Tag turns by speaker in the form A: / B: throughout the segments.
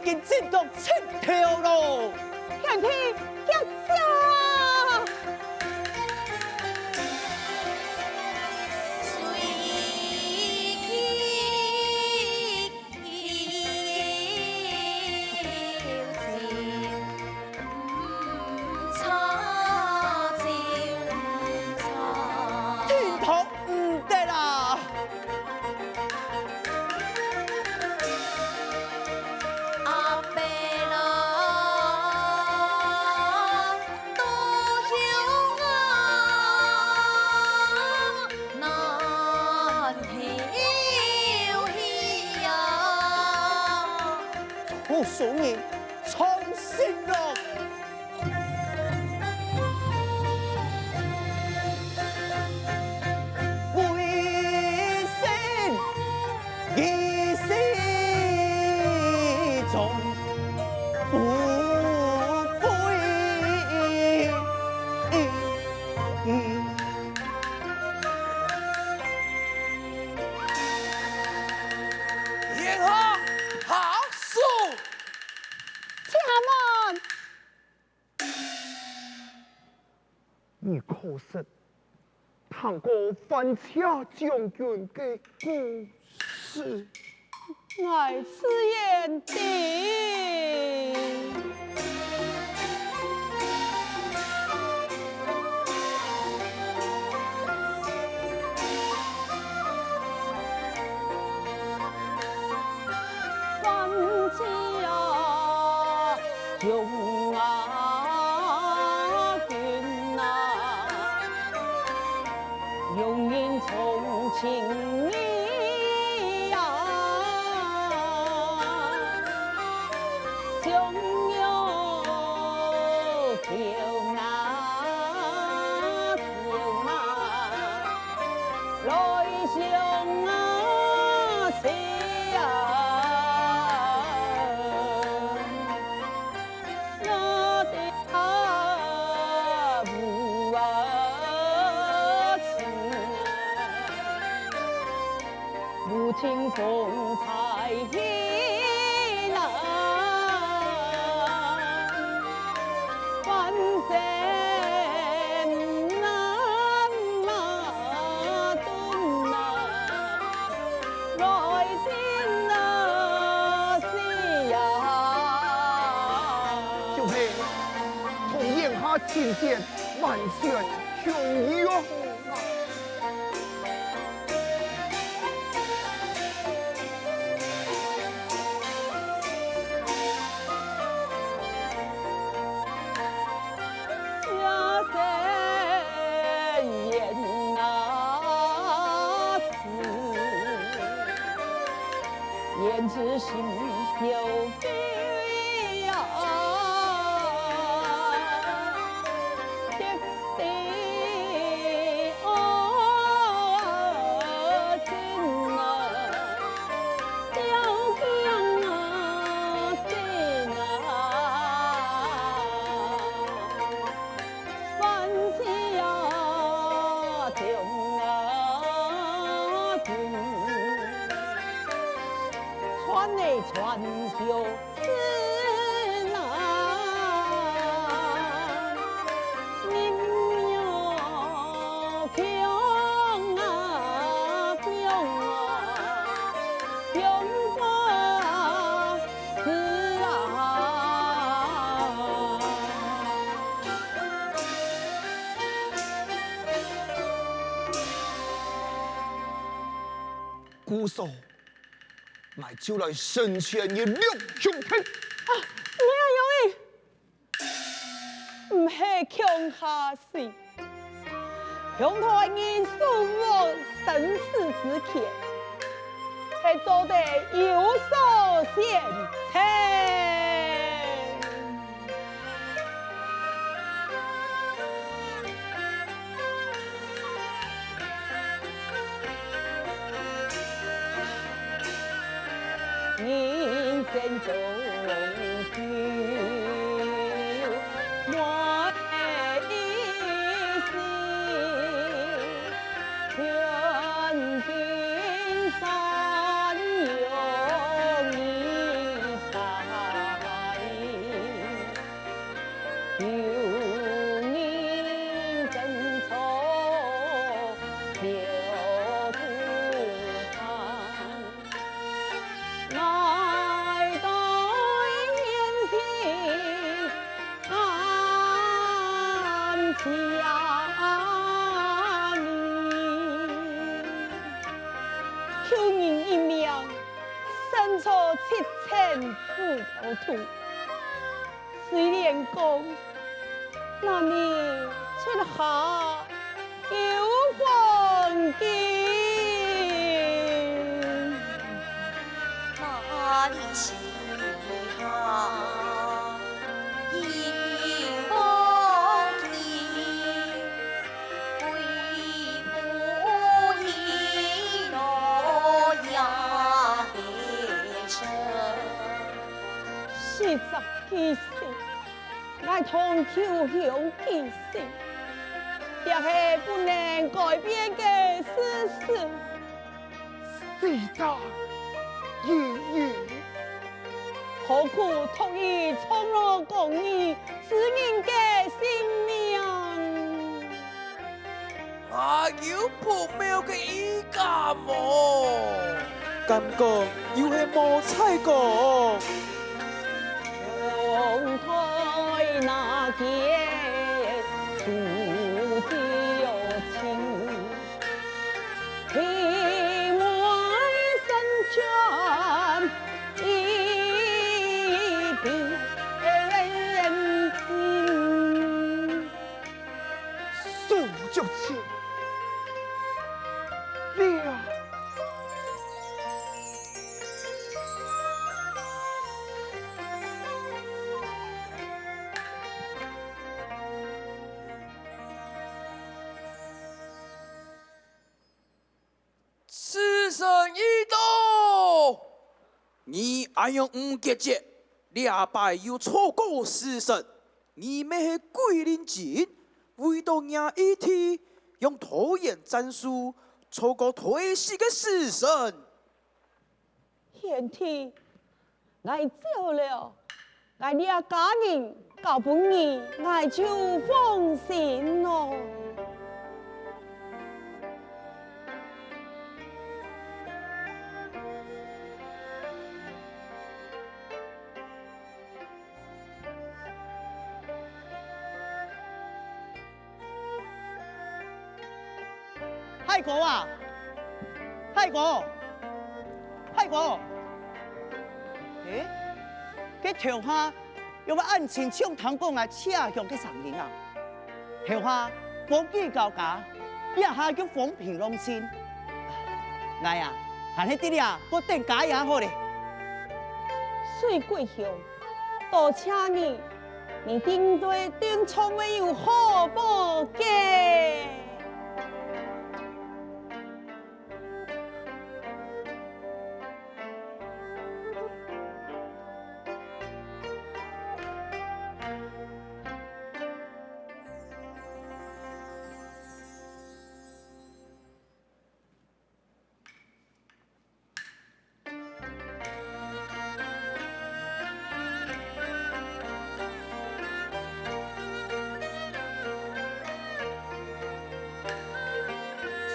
A: 经进到七条咯。
B: 天天结账。
A: 我送你重新咯。为生一世中不悔。
C: 言好好数。
B: 请问，
D: 你可是唐国翻车将军的故事？
B: 我是言的。用啊君啊，用人从情义呀，相拥就那来相啊谁呀？清风彩天南，万山南马东南，来天那西呀。
D: 就配同眼下亲见万选雄勇啊！
B: 言之心有悲呀，天地哦真啊，雕像啊神啊，万世呀中啊君。传内传秀是难，民谣强啊强啊，强法是啊。
D: 姑嫂。乃就来生前一两兄弟。
B: 啊，没有用意，唔系强下事，向台人诉我生死之刻，系做得有所先前。人生中就我一心，千金山有一场。留不寒，爱待天天安家里，求人一命，生出7000富头土。虽然讲那你出下有风景，
E: 那里起下有风景，为母一诺呀黑车。
B: 40几岁，我通求乡记性，也是不能改变的事实。
D: 死在爷爷，
B: 何苦同意从我共你使人的性命？
C: 我有不妙嘅意见么？
A: 感觉又系无彩讲。
B: 红台那间煮酒情，庭外深泉一笔人情。
D: 数就清了。
C: 时辰已到，
A: 你安用五结节，两败又错过时辰，你们是鬼灵精，为到赢一天，用拖延战术错过退死的时辰。
B: 天天，我走了，我俩家人搞不你，我就放心咯。
A: 海哥啊，海哥，海哥，诶，这条下有个案情向堂讲啊，车向去上营啊，条下风雨交加，一下叫风平浪静。哎呀，还是啲呀，我等家也好咧。
B: 水桂香，多请你顶对顶窗会有好报嘅。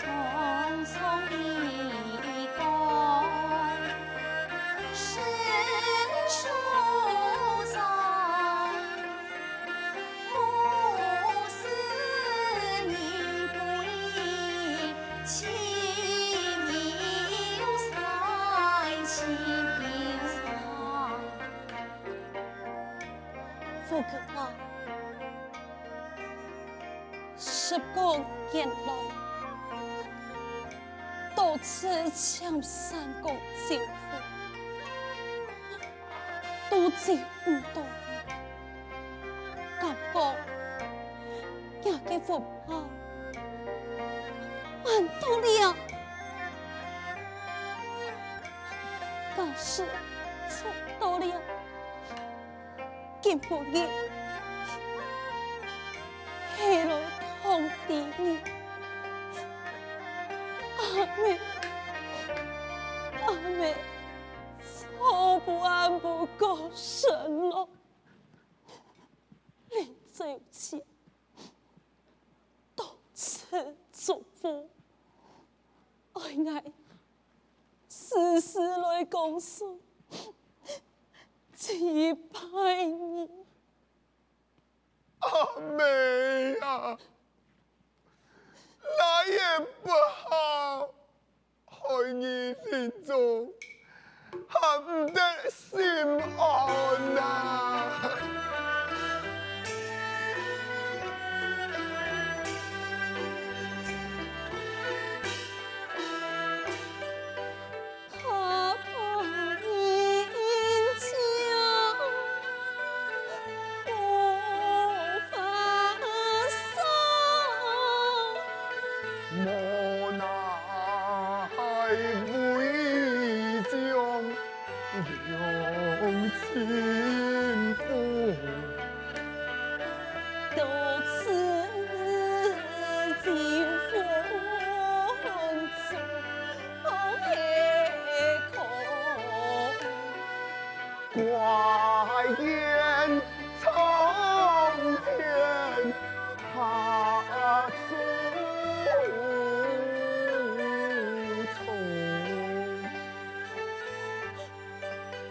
E: 匆匆一过是树上，不思你归，情有在，情有在。
F: 夫哥啊，时过境老，多次向三公招呼，都招唔到，感觉也嘅福啊，蛮多了，假使错到了，见不见？黑了通敌你，阿妹，阿妹，错不安不过神了，临走前多次嘱咐，爱时时来讲述，只拜你。
D: 阿妹啊，那也不好，害你心中还不得心安呐。
F: 他把你叫无法收。
D: 无奈为将两亲夫，
F: 独自尽风中夜空。
D: 怪言苍天他出从。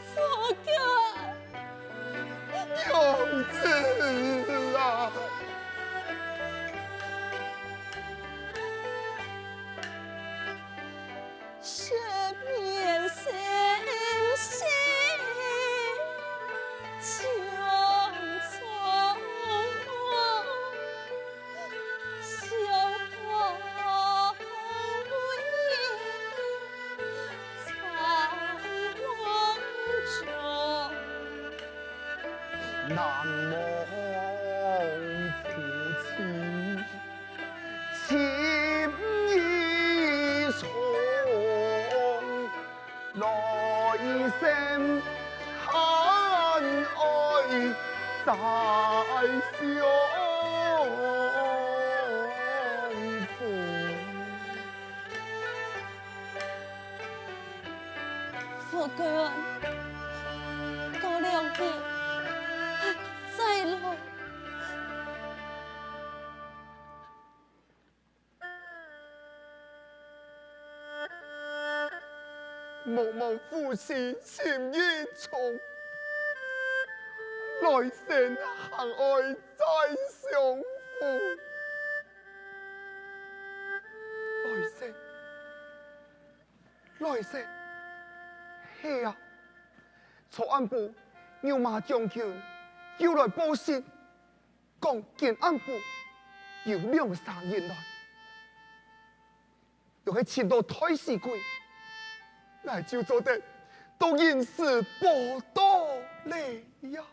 F: 佛哥，
D: 娘子啊，
F: 赦免先生穷匆小方为才王中。
D: 难忘父亲情意重，来生恨爱再相逢。
F: 佛哥，过2天再来。
D: 望望父亲情意重，来生恨爱再相逢。来生，嘿啊！错安部牛马将军又来报信，讲建安部有2-3人来，又去请到太师贵。那就做得都因事报道了呀。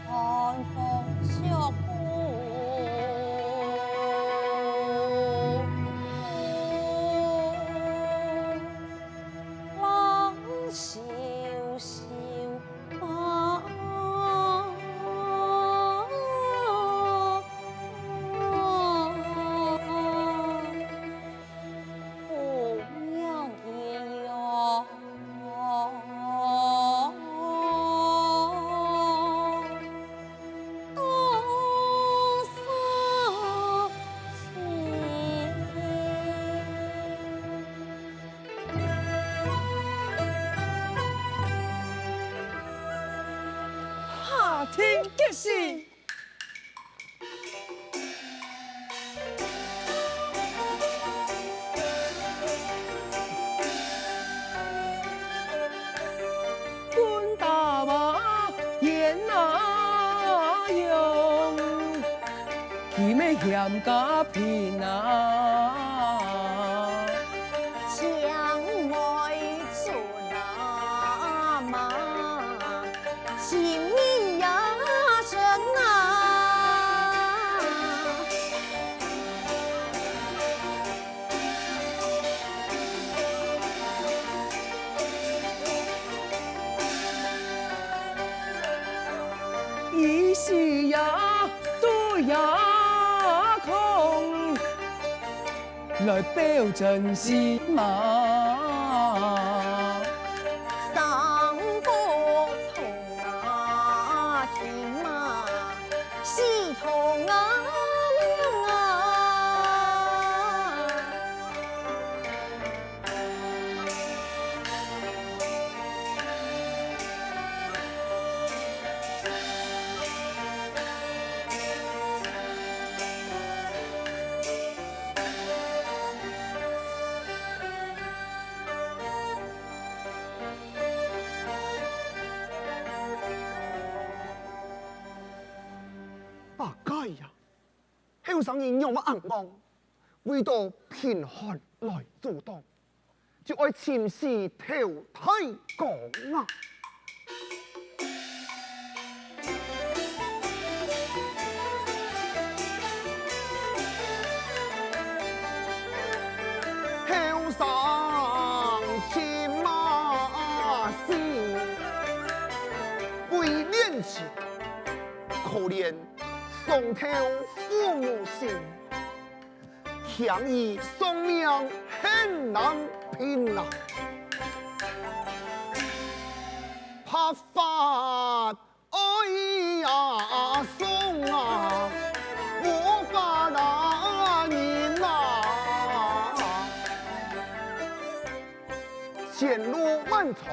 F: 寒风笑顾，郎袖袖马。
A: 听吉事。官大马言哪用？佢咩险家片啊？
E: 将外做那马，心意呀真啊！
A: 一时呀都呀空，来表真心嘛。
E: 上不同啊！
D: 后生人用乜眼光，为到贫寒来阻挡，就爱潜事投太港啊！后生骑马行，为恋情，可怜送头父母心。强以送命很难拼啊，怕法爱呀送啊，无法那人啊，前路漫长，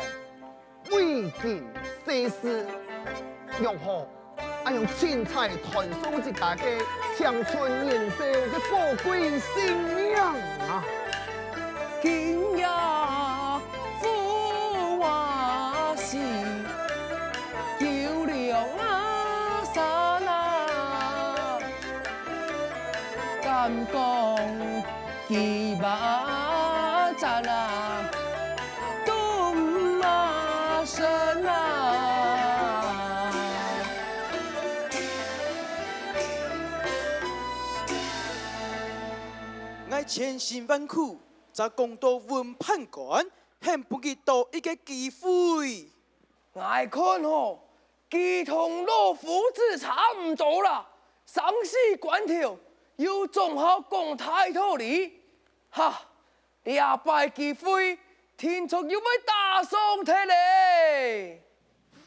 D: 未见世事，用何？用钱财传送一家嘅长春年少嘅宝贵性命啊！
C: 今夜父话是叫了阿山啊，敢讲几把扎啦，都马身啊！我千辛万苦，才讲到温判官，很不给多一个机会。我看吼，佢同老夫子差唔多啦，生死关头又总好讲太道理，哈！两败机会，天朝要为大宋退嘞。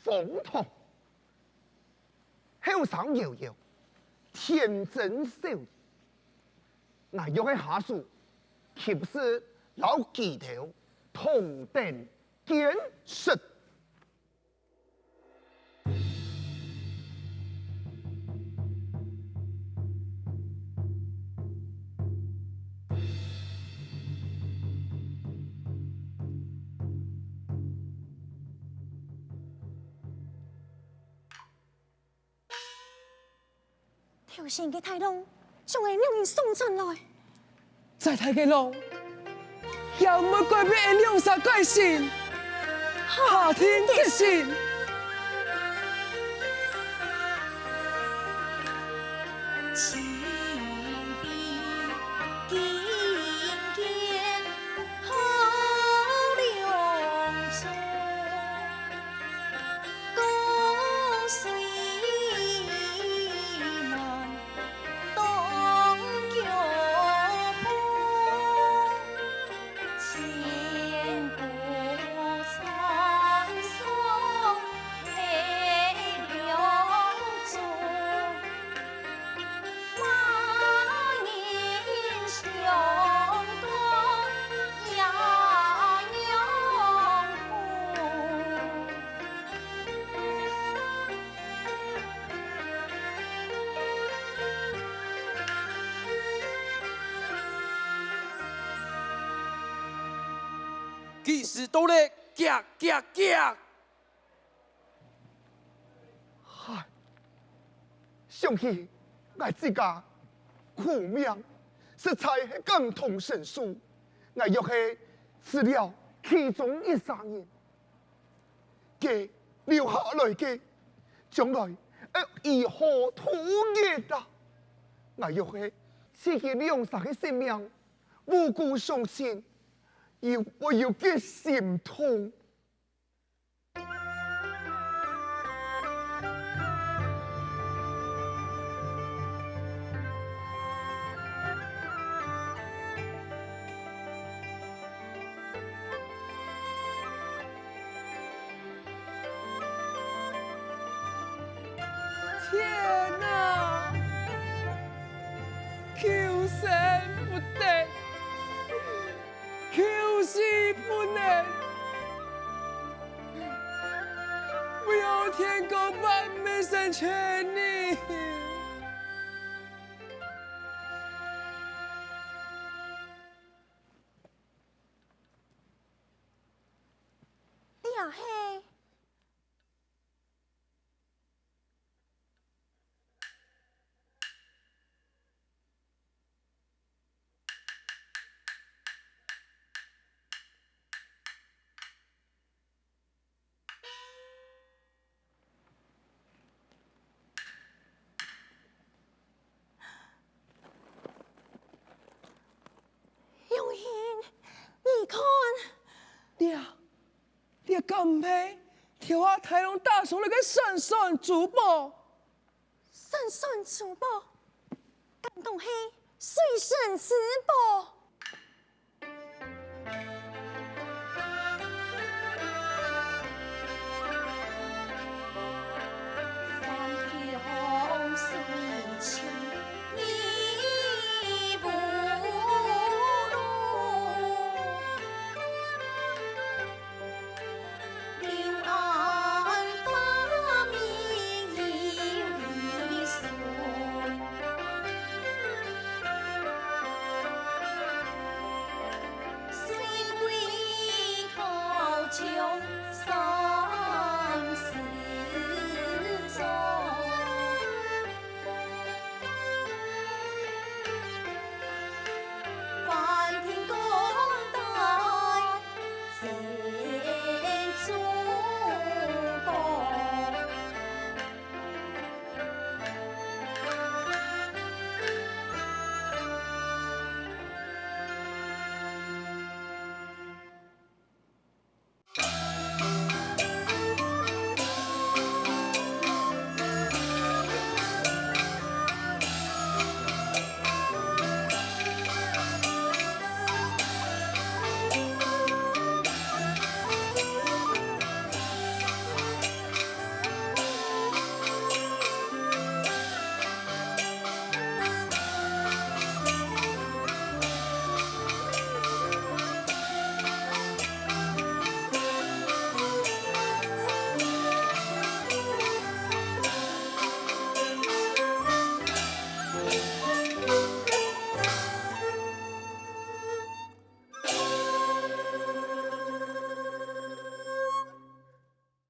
D: 疯狂，后生悠悠，天真少年。我要喺下属，岂不是老几头同等见识？
E: 挑衅嘅態度，仲係讓人送進來。
C: 在睇嘅路，有冇改變嘅兩殺改善？夏天嘅線。
E: 情比金堅好兩種，共雖難當腳步，千古山松配兩種。萬年相公陽陽乎，
C: 幾時到咧？夾夾夾！
D: 唉，想起我自家苦命，實在係感同身受。我若係死了其中一三人，佢留下來嘅，將來如何土業啊？我若係自己兩殺嘅性命，無辜傷心，我要嘅心痛。
C: 天哪！求生不得，求死不能，不要天公把美生全你。
E: 你也係
C: 也甘配跳下台龙大雄那个神算珠宝。
E: 神算珠宝，感动是水神之宝。